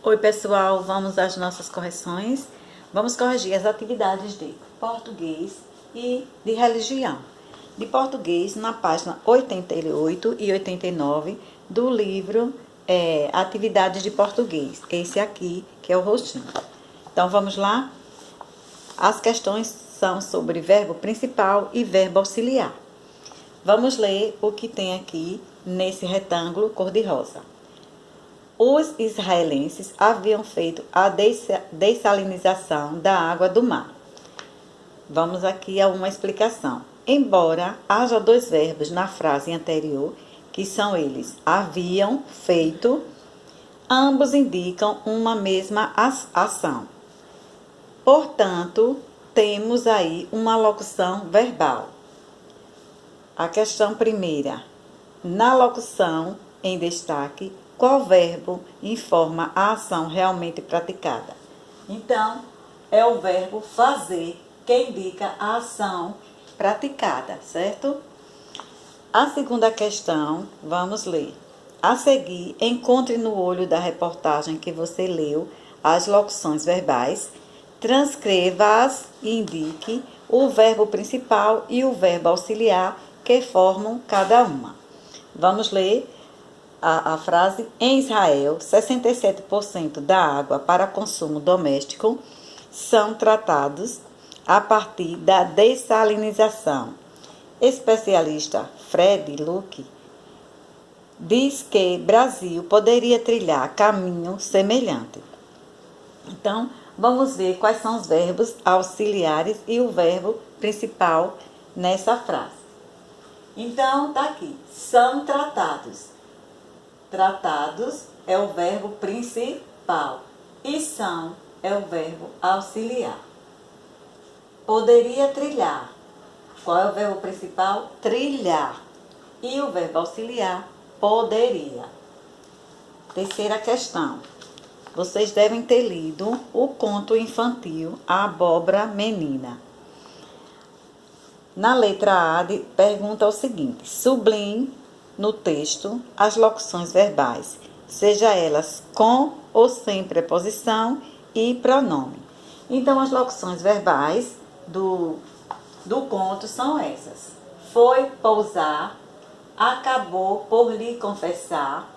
Oi pessoal, vamos às nossas correções. Vamos corrigir as atividades de português e de religião. De português, na página 88 e 89 do livro Atividades de Português. Esse aqui, que é o rostinho. Então vamos lá? As questões são sobre verbo principal e verbo auxiliar. Vamos ler o que tem aqui nesse retângulo cor-de-rosa. Os israelenses haviam feito a dessalinização da água do mar. Vamos aqui a uma explicação. Embora haja dois verbos na frase anterior, que são eles haviam feito, ambos indicam uma mesma ação. Portanto, temos aí uma locução verbal. A questão primeira. Na locução em destaque, qual verbo informa a ação realmente praticada? Então, é o verbo fazer que indica a ação praticada, certo? A segunda questão, vamos ler. A seguir, encontre no olho da reportagem que você leu as locuções verbais, transcreva-as e indique o verbo principal e o verbo auxiliar que formam cada uma. Vamos ler a frase: em Israel, 67% da água para consumo doméstico são tratados a partir da dessalinização. Especialista Fred Luke diz que Brasil poderia trilhar caminho semelhante. Então, vamos ver quais são os verbos auxiliares e o verbo principal nessa frase. Então, tá aqui, são tratados. Tratados é o verbo principal e são é o verbo auxiliar. Poderia trilhar. Qual é o verbo principal? Trilhar. E o verbo auxiliar? Poderia. Terceira questão. Vocês devem ter lido o conto infantil A Abóbora Menina. Na letra A, pergunta o seguinte: sublinhe no texto as locuções verbais, seja elas com ou sem preposição e pronome. Então, as locuções verbais do conto são essas: foi pousar, acabou por lhe confessar,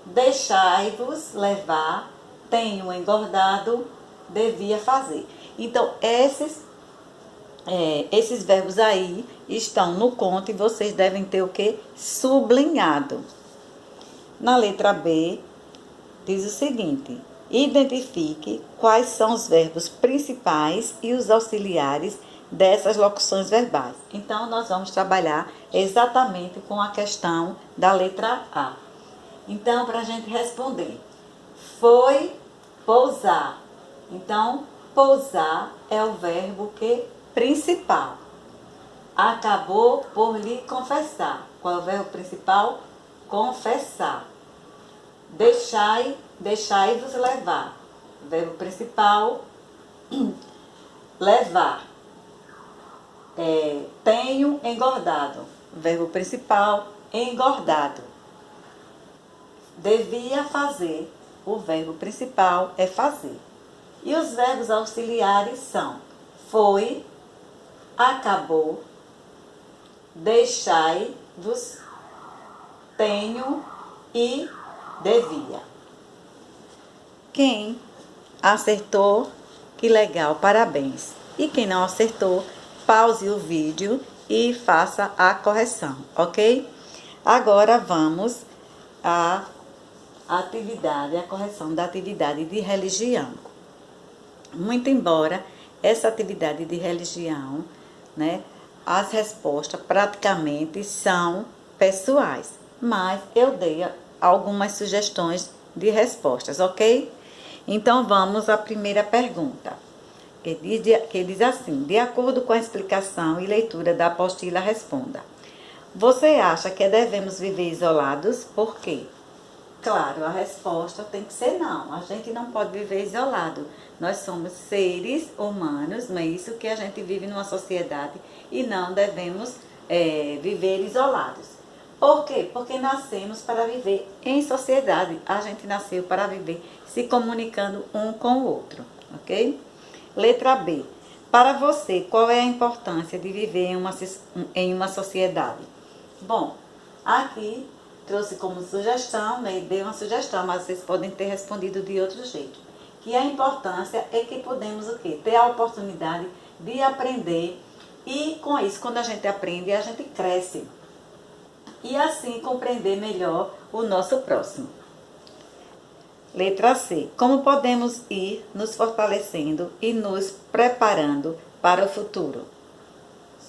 deixai-vos levar, tenho engordado, devia fazer. Então, esses verbos aí estão no conto e vocês devem ter o que? Sublinhado. Na letra B, diz o seguinte: identifique quais são os verbos principais e os auxiliares dessas locuções verbais. Então, nós vamos trabalhar exatamente com a questão da letra A. Então, para a gente responder, foi pousar. Então, pousar é o verbo que principal. Acabou por lhe confessar. Qual é o verbo principal? Confessar. Deixai-vos levar. Verbo principal, levar. Tenho engordado. Verbo principal, engordado. Devia fazer. O verbo principal é fazer. E os verbos auxiliares são foi, acabou, deixai-vos, tenho e devia. Quem acertou, que legal, parabéns. E quem não acertou, pause o vídeo e faça a correção, ok? Agora vamos à atividade, a correção da atividade de religião. Muito embora essa atividade de religião, né, as respostas praticamente são pessoais, mas eu dei algumas sugestões de respostas, ok? Então vamos à primeira pergunta, que diz assim: de acordo com a explicação e leitura da apostila, responda. Você acha que devemos viver isolados? Por quê? Claro, a resposta tem que ser não. A gente não pode viver isolado. Nós somos seres humanos, não é isso que a gente vive numa sociedade e não devemos viver isolados. Por quê? Porque nascemos para viver em sociedade. A gente nasceu para viver se comunicando um com o outro, ok? Letra B. Para você, qual é a importância de viver em uma sociedade? Bom, aqui trouxe como sugestão, né? Dei uma sugestão, mas vocês podem ter respondido de outro jeito. Que a importância é que podemos o quê? Ter a oportunidade de aprender e com isso, quando a gente aprende, a gente cresce. E assim compreender melhor o nosso próximo. Letra C. Como podemos ir nos fortalecendo e nos preparando para o futuro?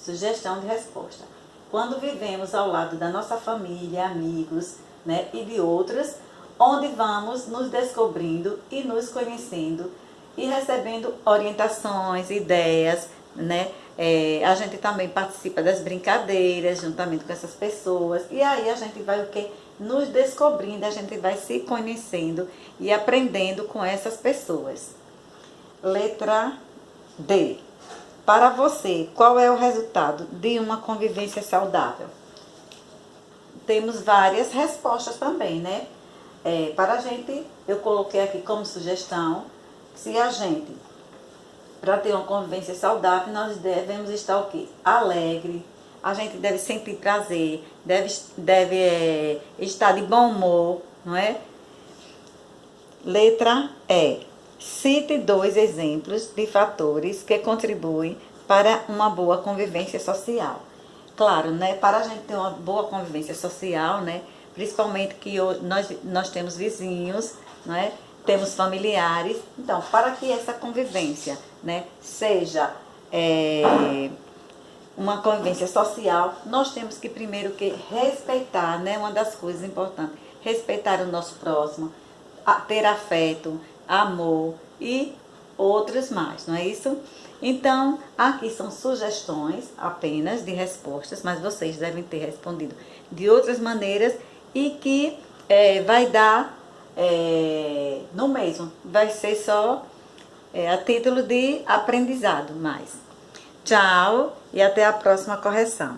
Sugestão de resposta. Quando vivemos ao lado da nossa família, amigos, né, e de outros, onde vamos nos descobrindo e nos conhecendo e recebendo orientações, ideias, né? A gente também participa das brincadeiras juntamente com essas pessoas e aí a gente vai o quê? Nos descobrindo, a gente vai se conhecendo e aprendendo com essas pessoas. Letra D. Para você, qual é o resultado de uma convivência saudável? Temos várias respostas também, né? Para a gente, eu coloquei aqui como sugestão, se a gente, para ter uma convivência saudável, nós devemos estar o quê? Alegre, a gente deve sentir prazer, deve estar de bom humor, não é? Letra E. Cite 2 exemplos de fatores que contribuem para uma boa convivência social. Claro, né? Para a gente ter uma boa convivência social, né? Principalmente que nós temos vizinhos, não é? Temos familiares. Então, para que essa convivência, né, seja uma convivência social, nós temos que primeiro que respeitar, né? Uma das coisas importantes, respeitar o nosso próximo, ter afeto, amor e outros mais, não é isso? Então, aqui são sugestões apenas de respostas, mas vocês devem ter respondido de outras maneiras e que vai dar no mesmo, vai ser só a título de aprendizado mais. Tchau e até a próxima correção.